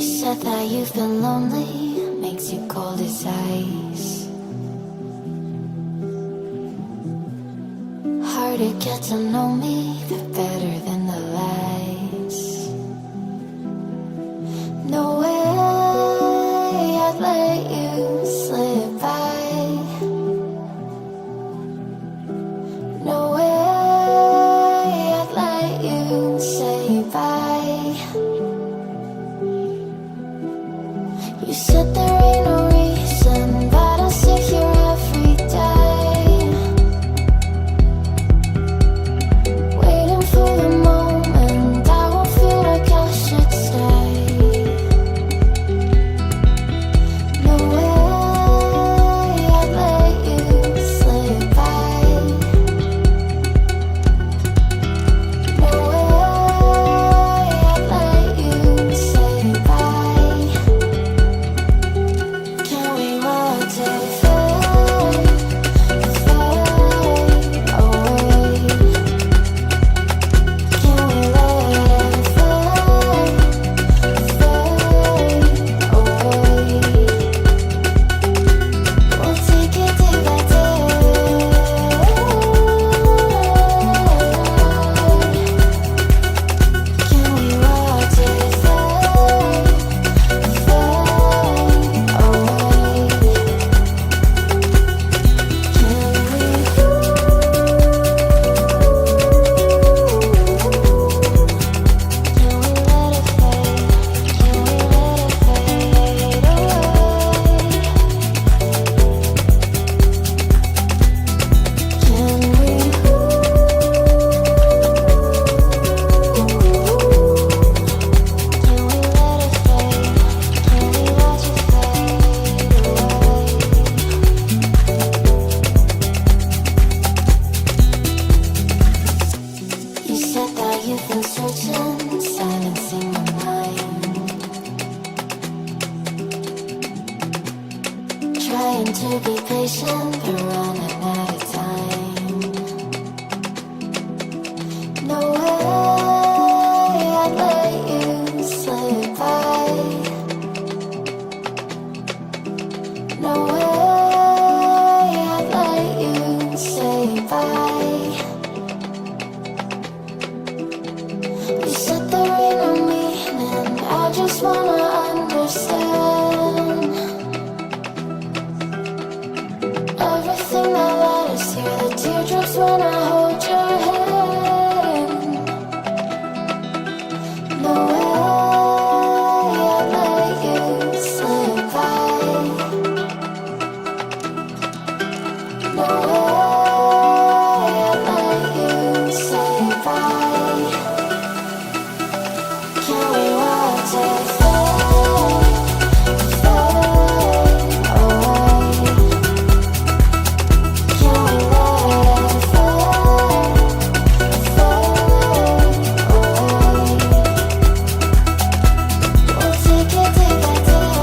said that you've been lonely, makes you cold as ice. Hard to get to know me, they're better than the lies. No way I'd let you slip by. No way I'd let you say bye. You said there ain't no reason, but I'll sit here every day, waiting for the moment I won't feel like I should stay. No way I'd let you slip by. No way I'd let you say bye. Can we watch it fade, fade away? Can we let it fade, fade away? We'll take it day by day. Can we watch it fade, fade away? You said that you've been searching, silencing my mind, trying to be patient, but running out of time. No way I'd let you slip by. No way I'd let you say bye. You said there ain't no meaning, I just wanna understand everything that led us here, the teardrops when I hold your hand. No way I'd let you slip by. No way I'd let you say bye. Can we watch it fade, fade away? Can we let it fade, fade away? We'll take it day by day.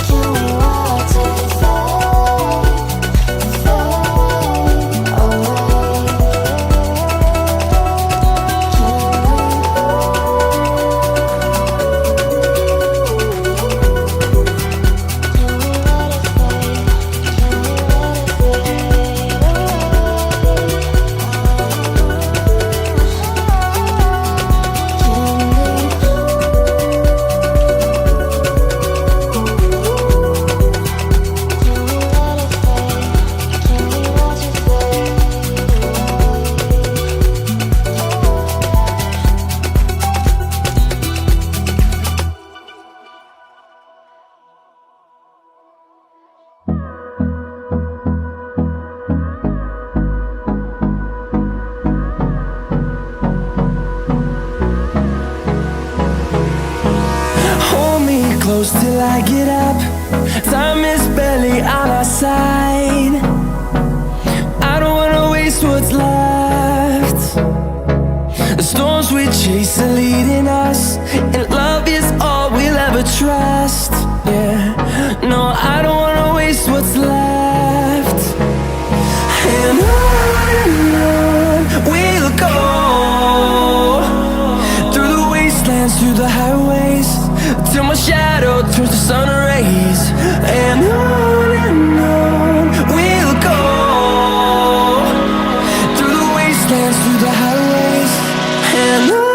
Can we watch it fade, fade away? Hold me close till I get up. Time is barely on our side. I don't wanna waste what's left. The storms we chase are leading us, and love is all we'll ever trust. Yeah, no, I don't wanna waste what's left. And on we'll go. till my shadow turns to sun rays. And on we'll go, through the wastelands, through the highways, and on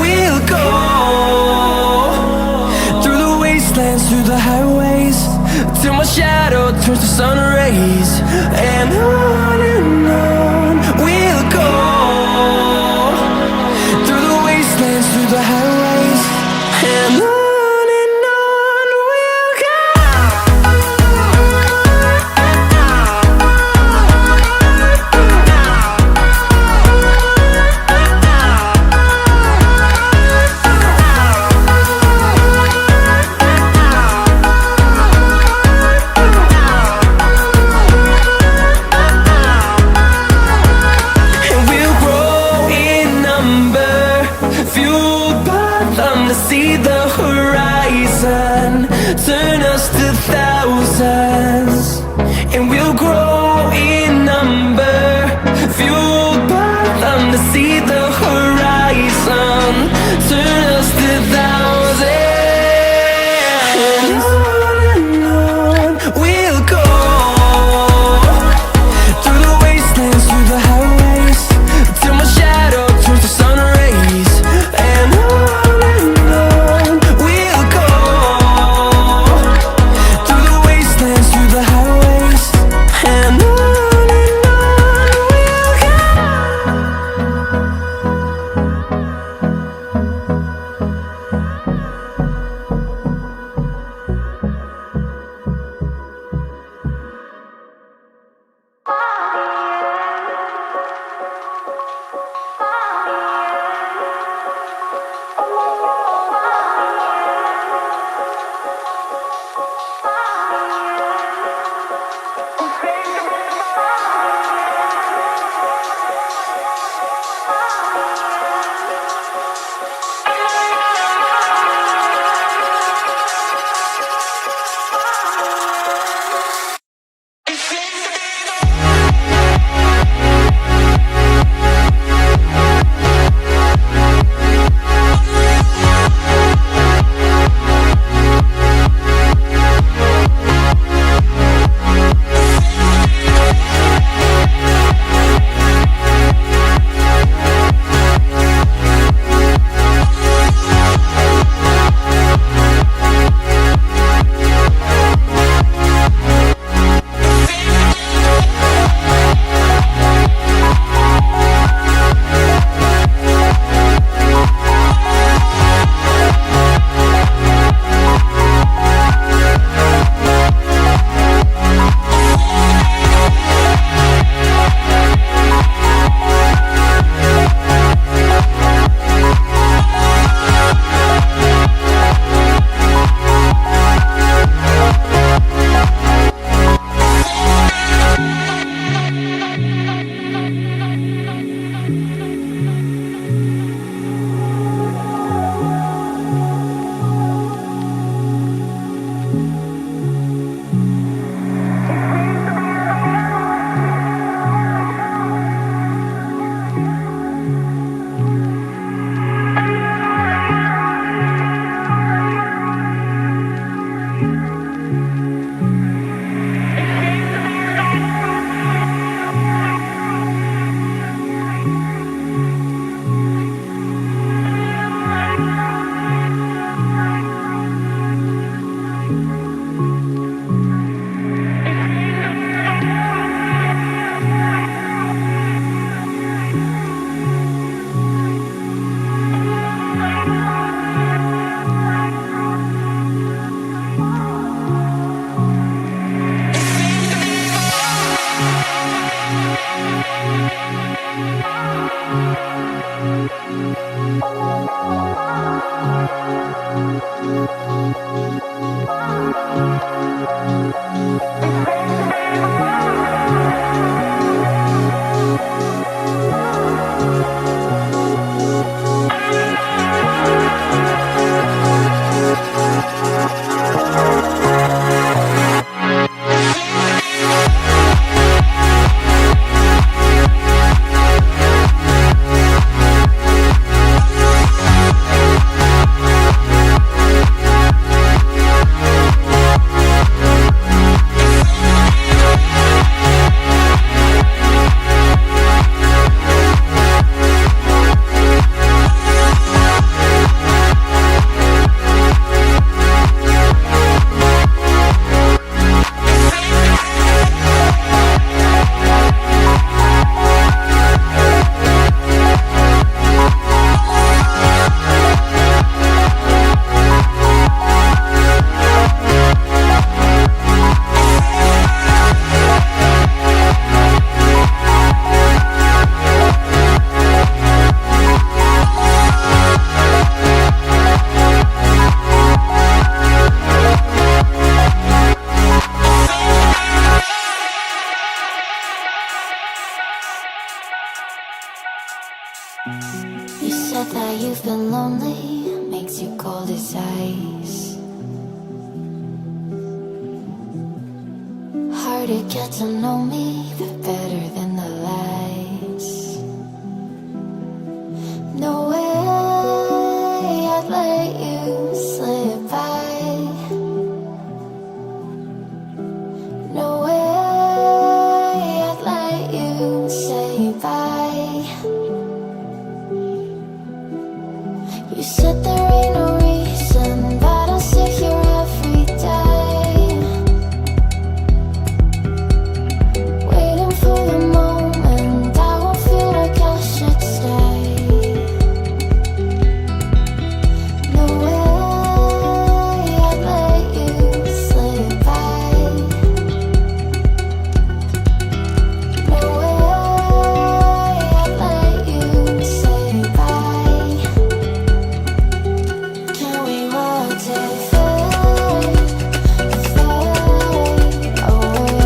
we'll go. Through the highways, till my shadow turns to sun rays. And on we'll go, through the wastelands, through the highways, and on. See the horizon turn us to thousands, and we'll grow in number, fueled by them. To see the horizon turn us to thousands, and on we'll go, through the wastelands, through the highways, till my shadow turns to sun rays. And and You said that you've been lonely, makes you cold as ice. Hard to get to know me, but better than the lies. No way I'd let you slip by. No way I'd let you say bye. You said there ain't no reason, but I'll sit here every day, waiting for the moment I won't feel like I should stay. No way I'd let you slip by. No way I'd let you say bye. Can we watch it fade, fade away?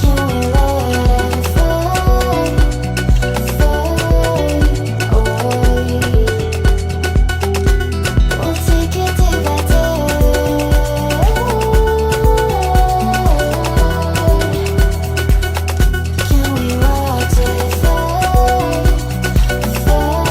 Can we let it fade, fade away? We'll take it day by day. Can we watch it fade, fade away?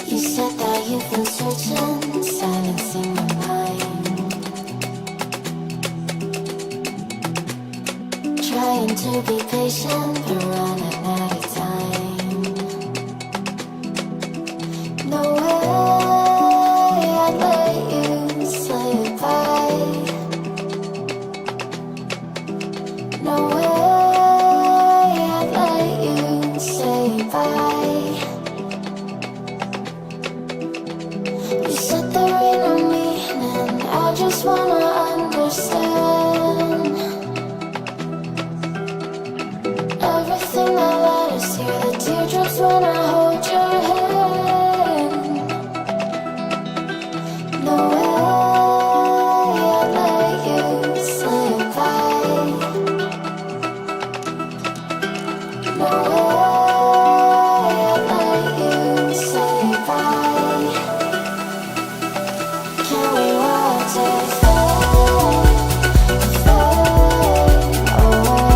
You said that you've been searching, silencing my mind, trying to be patient, but running out of time. No way I'd let you slip by. No way I'd let you say bye. You said there ain't no meaning, I just wanna understand everything that led us here, the teardrops when I hold your hand. No way I'd let you slip by. No way I'd let you say bye. Can we watch it fade, fade away?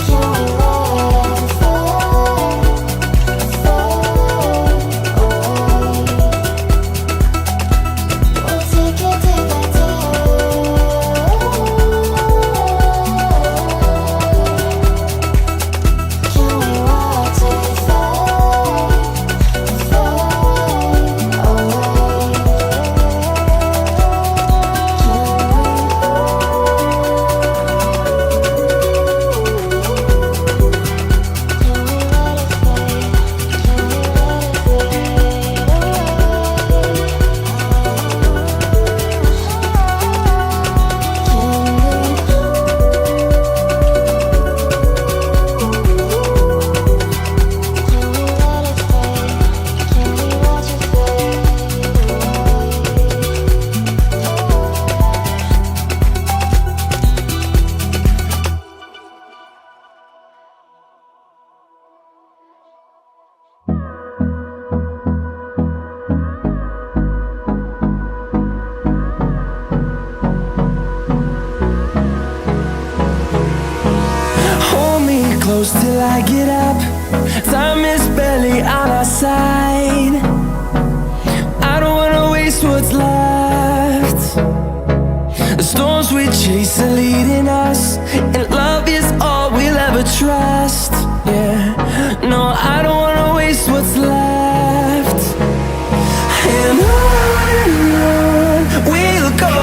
Can we let it fade, fade away? We'll take it day by day. close till I get up. Time is barely on our side. I don't wanna waste what's left. The storms we chase are leading us, and love is all we'll ever trust. Yeah, no, I don't wanna waste what's left. And on we'll go,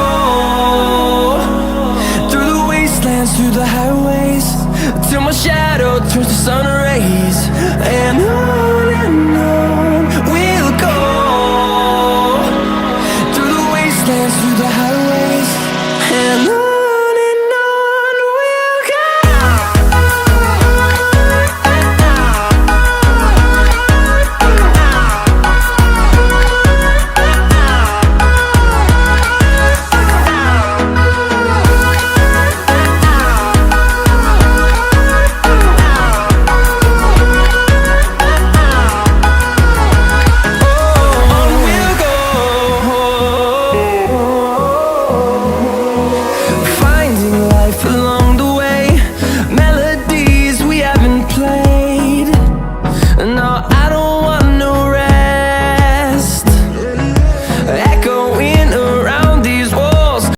through the wastelands, through the highways, till my shadow turns to sun rays. And on